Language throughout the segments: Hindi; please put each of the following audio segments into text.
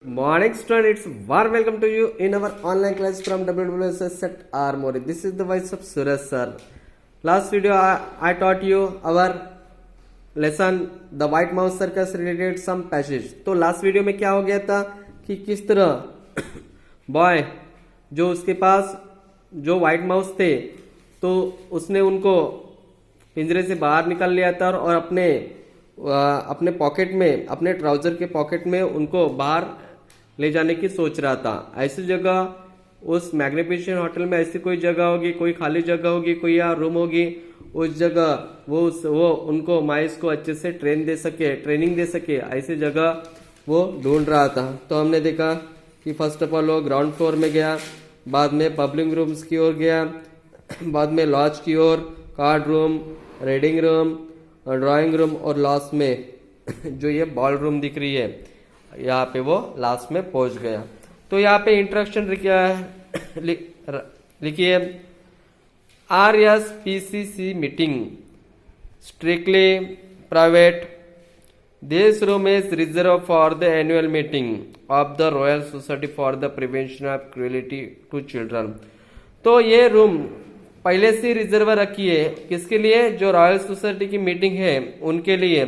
Morning student, it's warm welcome to you in our online class from WWSS@Armory. This is the voice of Suraj sir. Last video I taught you our lesson the white mouse circus related some passage. तो लास्ट वीडियो में क्या हो गया था कि किस तरह बॉय जो उसके पास जो व्हाइट माउस थे तो उसने उनको पिंजरे से बाहर निकाल लिया था और अपने पॉकेट में अपने ट्राउजर के पॉकेट में उनको बाहर ले जाने की सोच रहा था। ऐसी जगह उस मैग्निफिसेंट होटल में ऐसी कोई जगह होगी, कोई खाली जगह होगी, कोई या रूम होगी, उस जगह वो उनको माइस को अच्छे से ट्रेनिंग दे सके ऐसी जगह वो ढूंढ रहा था। तो हमने देखा कि फर्स्ट ऑफ ऑल वो ग्राउंड फ्लोर में गया, बाद में पब्लिक रूम्स की ओर गया, बाद में लॉज की ओर, card room, reading room, drawing room और लास्ट में जो ये बॉल रूम दिख रही है यहाँ पे वो लास्ट में पहुंच गया। तो यहाँ पे इंट्रोडक्शन लिखिए RSPCC meeting strictly private. This room is reserve for the annual meeting of the royal society for the prevention of cruelty to children. तो ये रूम पहले से रिजर्व रखी है किसके लिए? जो रॉयल सोसाइटी की मीटिंग है उनके लिए,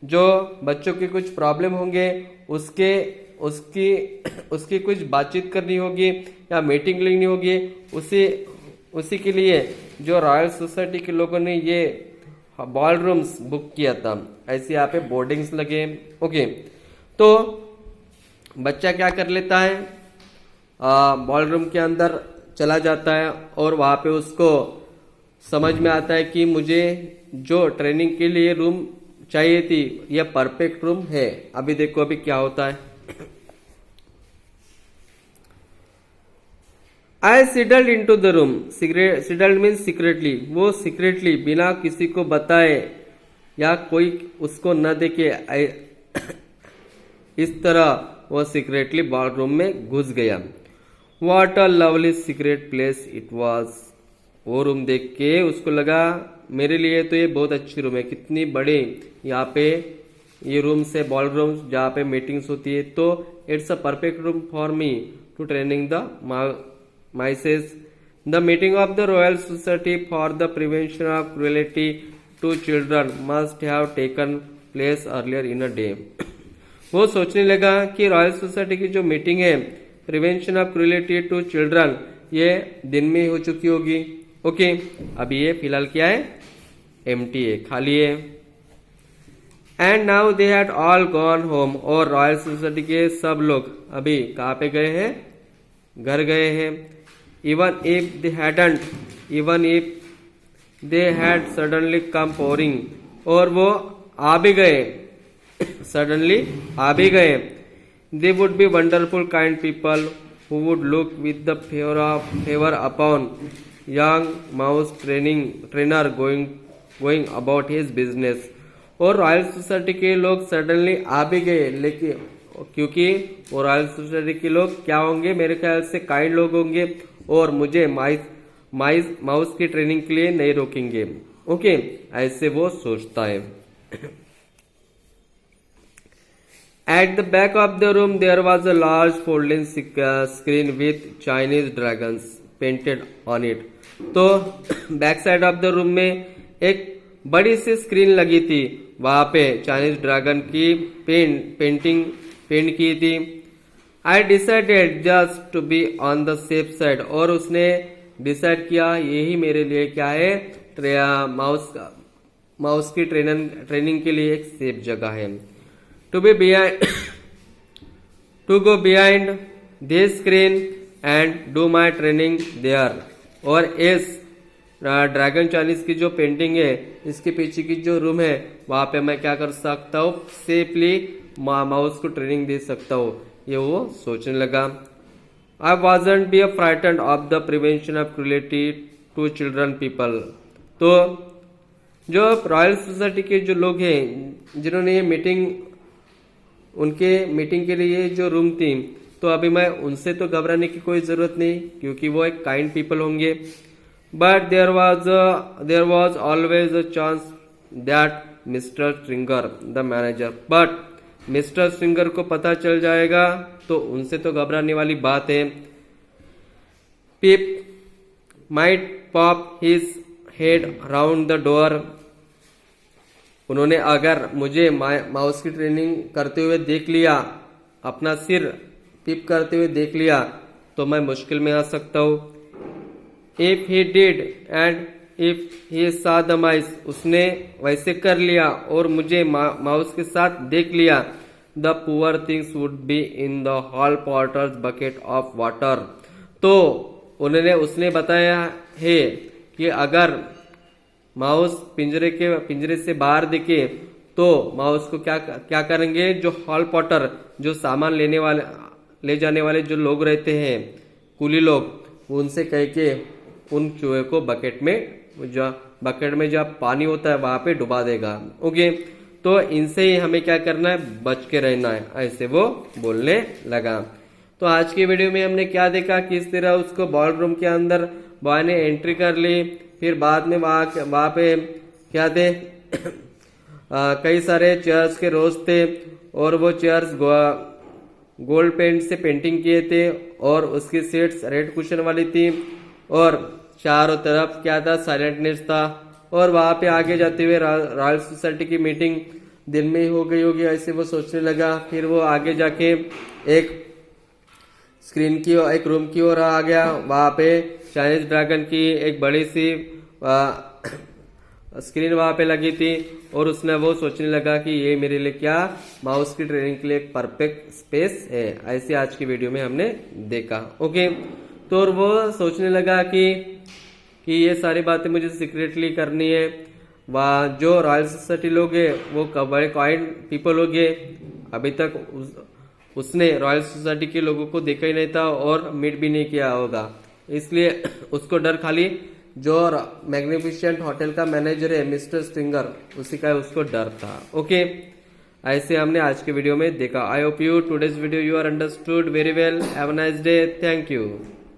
जो बच्चों के कुछ प्रॉब्लम होंगे उसकी कुछ बातचीत करनी होगी या मीटिंग लेनी होगी, उसी के लिए जो रॉयल सोसाइटी के लोगों ने ये बॉल रूम्स बुक किया था। ऐसे यहाँ पे बोर्डिंग्स लगे। ओके, तो बच्चा क्या कर लेता है, बॉल रूम के अंदर चला जाता है और वहां पे उसको समझ में आता है कि मुझे जो ट्रेनिंग के लिए रूम चाहिए थी यह परफेक्ट रूम है। अभी देखो अभी क्या होता है। I sidled into the room. Sidled means secretly. वो सीक्रेटली बिना किसी को बताए या कोई उसको न देखे इस तरह वो सीक्रेटली बॉल रूम में घुस गया। What a lovely secret place it was। वो रूम देख के उसको लगा मेरे लिए तो ये बहुत अच्छी रूम है, कितनी बड़ी यहाँ पे ये रूम्स है, बॉल रूम्स जहाँ पे मीटिंग्स होती है। तो it's a perfect room for me to training the mices. The meeting of the royal society for the prevention of cruelty to children must have taken place earlier in a day. वो सोचने लगा कि रॉयल सोसाइटी की जो मीटिंग है prevention of cruelty to children ये दिन में हो चुकी होगी। ओके, अभी ये फिलहाल क्या है, एम्प्टी है, खाली है। And now they had all gone home. और रॉयल सोसाइटी के सब लोग अभी कहाँ पे गए हैं, घर गए हैं। Even if they had suddenly come pouring. और वो आ भी गए, सडनली आ भी गए। They would be wonderful kind people who would look with the favor upon young mouse trainer going about his business। और रॉयल सोसाइटी के लोग सडनली आ भी गए, लेकिन क्योंकि वो रॉयल सोसाइटी के लोग क्या होंगे, मेरे ख्याल से काइंड लोग होंगे और मुझे माउस की ट्रेनिंग के लिए नहीं रोकेंगे। ओके, ऐसे वो सोचता है। At the back of the room there was a large folding screen with Chinese dragons painted on it। तो back side of the room में एक बड़ी सी स्क्रीन लगी थी, वहां पे चाइनीज ड्रैगन की पेंट की थी। I decided just to be on the safe side. और उसने डिसाइड किया यही मेरे लिए क्या है, माउस की ट्रेनिंग के लिए एक सेफ जगह है। To go behind this screen and do my training there। और इस ड्रैगन चाइनीज की जो पेंटिंग है इसके पीछे की जो रूम है वहां पे मैं क्या कर सकता हूँ, सेफली माउस को ट्रेनिंग दे सकता हूँ, ये वो सोचने लगा। I wasn't be frightened of the prevention of cruelty to children people। तो जो रॉयल सोसाइटी के जो लोग हैं जिन्होंने ये उनके मीटिंग के लिए जो रूम थी, तो अभी मैं उनसे तो घबराने की कोई जरूरत नहीं क्योंकि वो एक काइंड पीपल होंगे। But there was always a chance that mister Stringer the manager. But mister Stringer को पता चल जाएगा तो उनसे तो घबराने वाली बात है। Pip might pop his head round the door. उन्होंने अगर मुझे माउस की ट्रेनिंग करते हुए देख लिया, अपना सिर पिप करते हुए देख लिया, तो मैं मुश्किल में आ सकता हूँ। If he did and if he सा द माइस, उसने वैसे कर लिया और मुझे माउस के साथ देख लिया, the poor things would be in the hall porter's bucket of water. तो उसने बताया है कि अगर माउस पिंजरे से बाहर दिखे तो माउस को क्या करेंगे, जो हॉल पॉटर, जो सामान ले जाने वाले जो लोग रहते हैं, कूली लोग, उनसे कह के उन चूहे को बकेट में जब पानी होता है वहां पे डुबा देगा। ओके, तो इनसे ही हमें क्या करना है, बच के रहना है, ऐसे वो बोलने लगा। तो आज की वीडियो में हमने क्या देखा, किस तरह उसको बॉल रूम के अंदर बॉय ने एंट्री कर ली, फिर बाद में वहां पे क्या थे कई सारे चेयर्स के रोज थे और वो चेयर्स गोल्ड पेंट से पेंटिंग किए थे और उसकी सीट्स रेड कुशन वाली थी और चारों तरफ क्या था, साइलेंटनेस था। और वहां पे आगे जाते हुए रॉयल सोसाइटी की मीटिंग दिन में ही हो गई होगी, ऐसे वो सोचने लगा। फिर वो आगे जाके एक रूम की ओर आ गया, वहां पे चाइनीज ड्रैगन की एक बड़ी सी स्क्रीन वहां पे लगी थी और उसने वो सोचने लगा कि ये मेरे लिए क्या, माउस की ट्रेनिंग के लिए एक परफेक्ट स्पेस है। ऐसे आज की वीडियो में हमने देखा। ओके, तो वो सोचने लगा कि ये सारी बातें मुझे सीक्रेटली करनी है। वह जो रॉयल सोसाइटी लोग हैं वो बड़े काइंड पीपल हो गए, अभी तक उसने रॉयल सोसाइटी के लोगों को देखा ही नहीं था और मीट भी नहीं किया होगा, इसलिए उसको डर खाली जो मैग्निफिसेंट होटल का मैनेजर है मिस्टर स्ट्रिंगर, उसी का उसको डर था। ओके, ऐसे हमने आज के वीडियो में देखा। I hope you today's video you are understood very well. Have a nice day. Thank you.